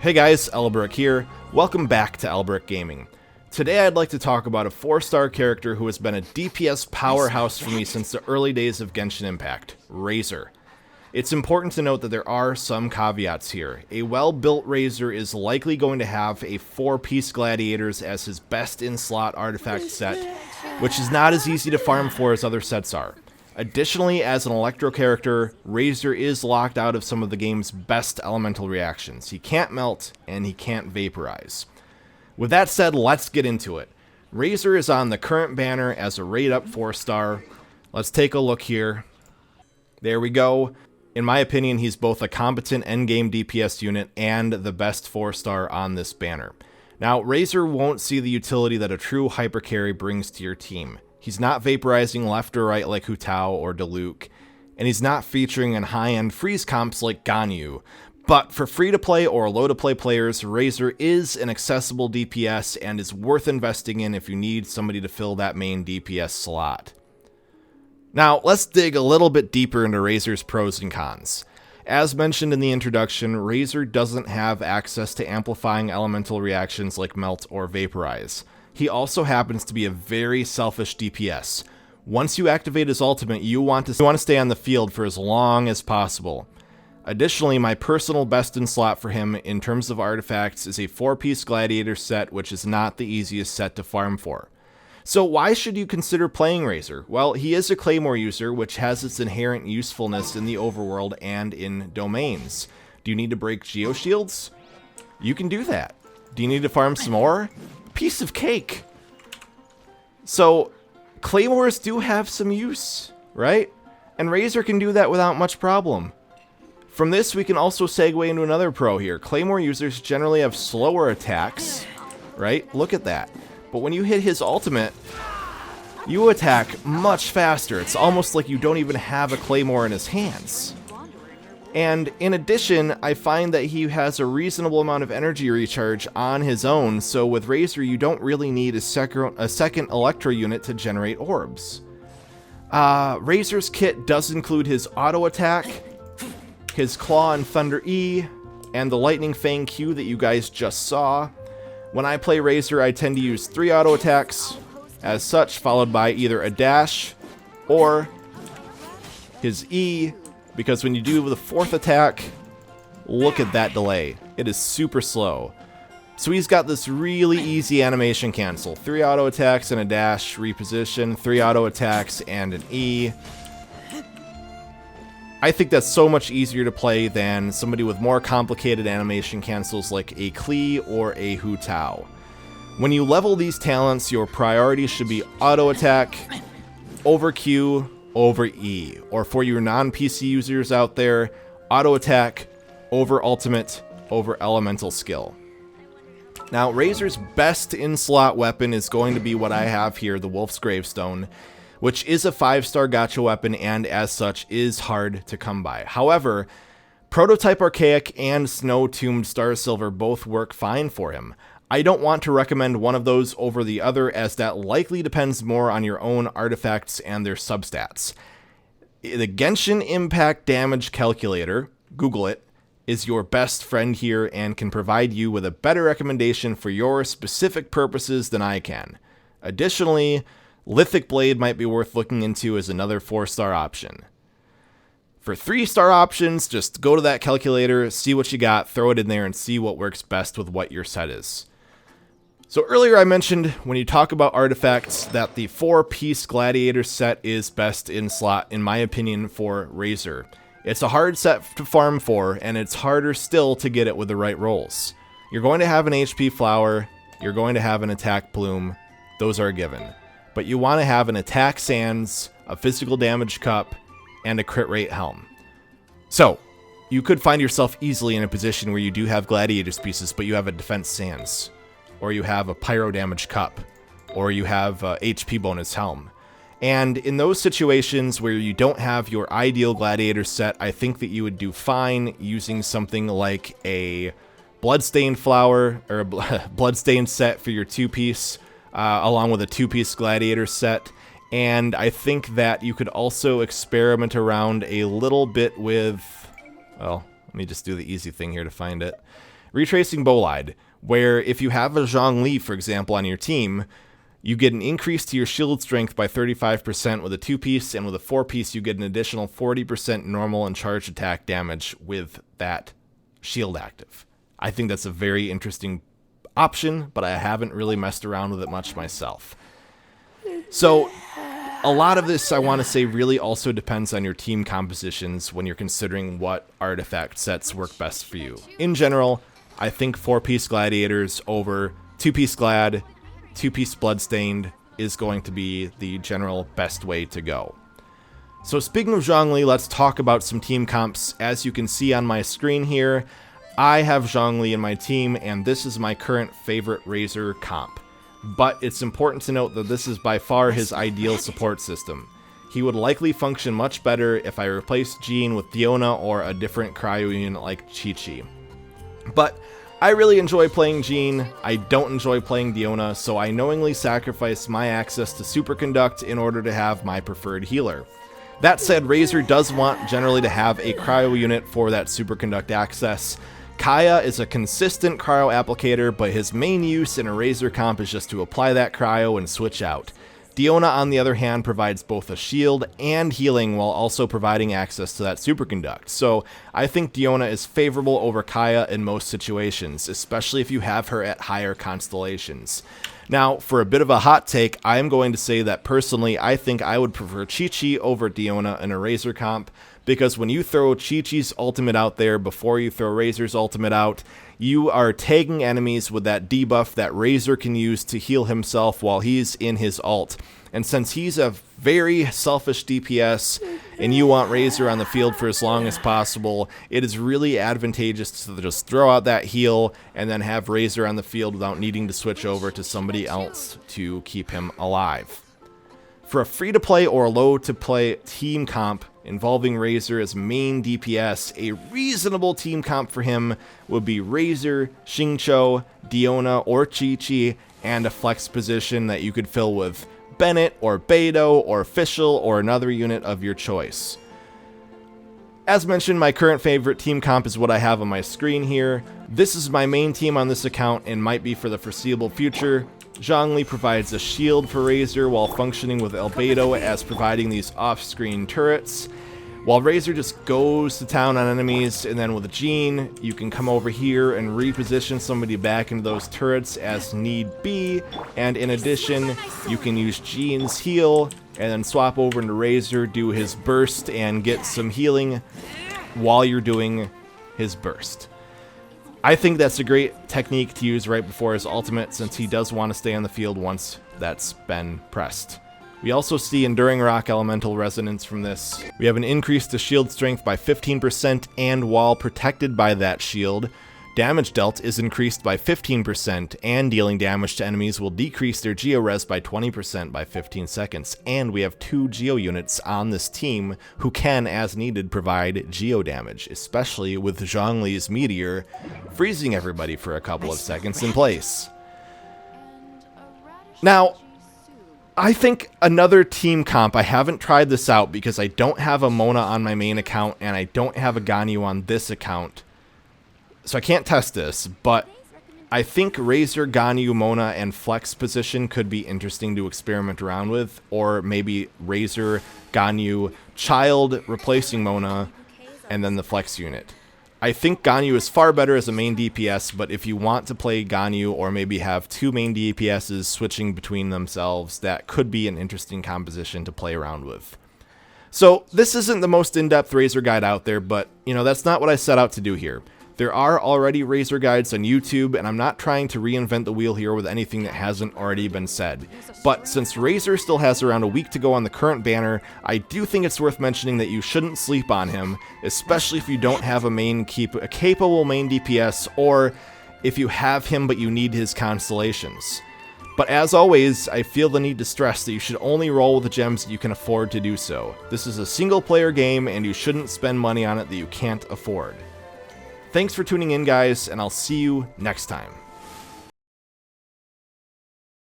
Hey guys, Alberic here. Welcome back to Alberic Gaming. Today I'd like to talk about a 4-star character who has been a DPS powerhouse for me since the early days of Genshin Impact, Razer. It's important to note that there are some caveats here. A well-built Razer is likely going to have a 4-piece Gladiators as his best in-slot artifact set, which is not as easy to farm for as other sets are. Additionally, as an Electro character, Razer is locked out of some of the game's best elemental reactions. He can't melt, and he can't vaporize. With that said, let's get into it. Razer is on the current banner as a rate-up 4-star. Let's take a look here. There we go. In my opinion, he's both a competent endgame DPS unit and the best 4-star on this banner. Now, Razer won't see the utility that a true hypercarry brings to your team. He's not vaporizing left or right like Hu Tao or Diluc, and he's not featuring in high-end freeze comps like Ganyu. But for free-to-play or low-to-play players, Razer is an accessible DPS and is worth investing in if you need somebody to fill that main DPS slot. Now, let's dig a little bit deeper into Razer's pros and cons. As mentioned in the introduction, Razer doesn't have access to amplifying elemental reactions like Melt or Vaporize. He also happens to be a very selfish DPS. Once you activate his ultimate, you want to stay on the field for as long as possible. Additionally, my personal best in slot for him in terms of artifacts is a 4-piece Gladiator set, which is not the easiest set to farm for. So why should you consider playing Razer? Well, he is a Claymore user, which has its inherent usefulness in the overworld and in domains. Do you need to break geoshields? You can do that. Do you need to farm some more? Piece of cake. So, Claymores do have some use, right? And Razer can do that without much problem. From this, we can also segue into another pro here. Claymore users generally have slower attacks, right? Look at that. But when you hit his ultimate, you attack much faster. It's almost like you don't even have a Claymore in his hands. And in addition, I find that he has a reasonable amount of energy recharge on his own, so with Razer you don't really need a second Electro unit to generate orbs. Razer's kit does include his auto attack, his Claw and Thunder E, and the Lightning Fang Q that you guys just saw. When I play Razer, I tend to use 3 auto attacks, as such, followed by either a dash or his E, because when you do the 4th attack, look at that delay. It is super slow. So he's got this really easy animation cancel. 3 auto attacks and a dash, reposition, 3 auto attacks and an E. I think that's so much easier to play than somebody with more complicated animation cancels like a Klee or a Hu Tao. When you level these talents, your priority should be auto attack over Q over E, or for your non-PC users out there, auto attack over ultimate over elemental skill. Now, Razer's best in-slot weapon is going to be what I have here, the Wolf's Gravestone, which is a 5-star gacha weapon and as such is hard to come by. However, Prototype Archaic and Snow Tombed Star Silver both work fine for him. I don't want to recommend one of those over the other, as that likely depends more on your own artifacts and their substats. The Genshin Impact Damage Calculator, Google it, is your best friend here and can provide you with a better recommendation for your specific purposes than I can. Additionally, Lithic Blade might be worth looking into as another 4-star option. For 3-star options, just go to that calculator, see what you got, throw it in there, and see what works best with what your set is. So earlier I mentioned when you talk about artifacts that the 4-piece Gladiator set is best in slot, in my opinion, for Razer. It's a hard set to farm for, and it's harder still to get it with the right rolls. You're going to have an HP Flower, you're going to have an Attack Plume, those are a given. But you want to have an Attack Sands, a Physical Damage Cup, and a Crit Rate Helm. So, you could find yourself easily in a position where you do have Gladiator's pieces, but you have a Defense Sands, or you have a Pyro Damage Cup, or you have a HP Bonus Helm. And in those situations where you don't have your ideal Gladiator set, I think that you would do fine using something like a Bloodstained Flower, or a Bloodstained set for your 2-piece, along with a 2-piece Gladiator set. And I think that you could also experiment around a little bit with, well, let me just do the easy thing here to find it. Retracing Bolide, where if you have a Zhongli, for example, on your team, you get an increase to your shield strength by 35% with a 2-piece, and with a 4-piece you get an additional 40% normal and charged attack damage with that shield active. I think that's a very interesting option, but I haven't really messed around with it much myself. So a lot of this, I want to say, really also depends on your team compositions when you're considering what artifact sets work best for you. In general, I think 4-piece Gladiators over 2-piece Glad, 2-piece Bloodstained is going to be the general best way to go. So speaking of Zhongli, let's talk about some team comps. As you can see on my screen here, I have Zhongli in my team, and this is my current favorite Razer comp. But it's important to note that this is by far his ideal support system. He would likely function much better if I replaced Jean with Diona or a different cryo unit like Chi-Chi. But I really enjoy playing Jean, I don't enjoy playing Diona, so I knowingly sacrifice my access to Superconduct in order to have my preferred healer. That said, Razer does want generally to have a cryo unit for that Superconduct access. Kaya is a consistent cryo applicator, but his main use in a Razer comp is just to apply that cryo and switch out. Diona, on the other hand, provides both a shield and healing while also providing access to that Superconduct. So I think Diona is favorable over Kaya in most situations, especially if you have her at higher constellations. Now, for a bit of a hot take, I am going to say that personally, I think I would prefer Chi-Chi over Diona in a Razer comp, because when you throw Chi-Chi's ultimate out there before you throw Razer's ultimate out, you are tagging enemies with that debuff that Razer can use to heal himself while he's in his ult. And since he's a very selfish DPS, and you want Razer on the field for as long as possible, it is really advantageous to just throw out that heal and then have Razer on the field without needing to switch over to somebody else to keep him alive. For a free-to-play or low-to-play team comp involving Razer as main DPS, a reasonable team comp for him would be Razer, Xingqiu, Diona, or Chi-Chi, and a flex position that you could fill with Bennett or Beidou or Fischl or another unit of your choice. As mentioned, my current favorite team comp is what I have on my screen here. This is my main team on this account and might be for the foreseeable future. Zhongli provides a shield for Razer while functioning with Albedo as providing these off-screen turrets, while Razer just goes to town on enemies, and then with Jean, you can come over here and reposition somebody back into those turrets as need be, and in addition, you can use Jean's heal, and then swap over into Razer, do his burst, and get some healing while you're doing his burst. I think that's a great technique to use right before his ultimate, since he does want to stay on the field once that's been pressed. We also see Enduring Rock Elemental Resonance from this. We have an increase to shield strength by 15%, and while protected by that shield, damage dealt is increased by 15%, and dealing damage to enemies will decrease their Geo Res by 20% by 15 seconds. And we have 2 Geo units on this team who can, as needed, provide Geo damage, especially with Zhongli's Meteor freezing everybody for a couple of seconds in place. Now, I think another team comp, I haven't tried this out because I don't have a Mona on my main account and I don't have a Ganyu on this account, so I can't test this, but I think Razer, Ganyu, Mona, and Flex position could be interesting to experiment around with, or maybe Razer, Ganyu, Child replacing Mona, and then the Flex unit. I think Ganyu is far better as a main DPS, but if you want to play Ganyu or maybe have 2 main DPSs switching between themselves, that could be an interesting composition to play around with. So this isn't the most in-depth Razer guide out there, but that's not what I set out to do here. There are already Razer guides on YouTube, and I'm not trying to reinvent the wheel here with anything that hasn't already been said. But since Razer still has around a week to go on the current banner, I do think it's worth mentioning that you shouldn't sleep on him, especially if you don't have a capable main DPS, or if you have him but you need his constellations. But as always, I feel the need to stress that you should only roll with the gems that you can afford to do so. This is a single-player game, and you shouldn't spend money on it that you can't afford. Thanks for tuning in, guys, and I'll see you next time.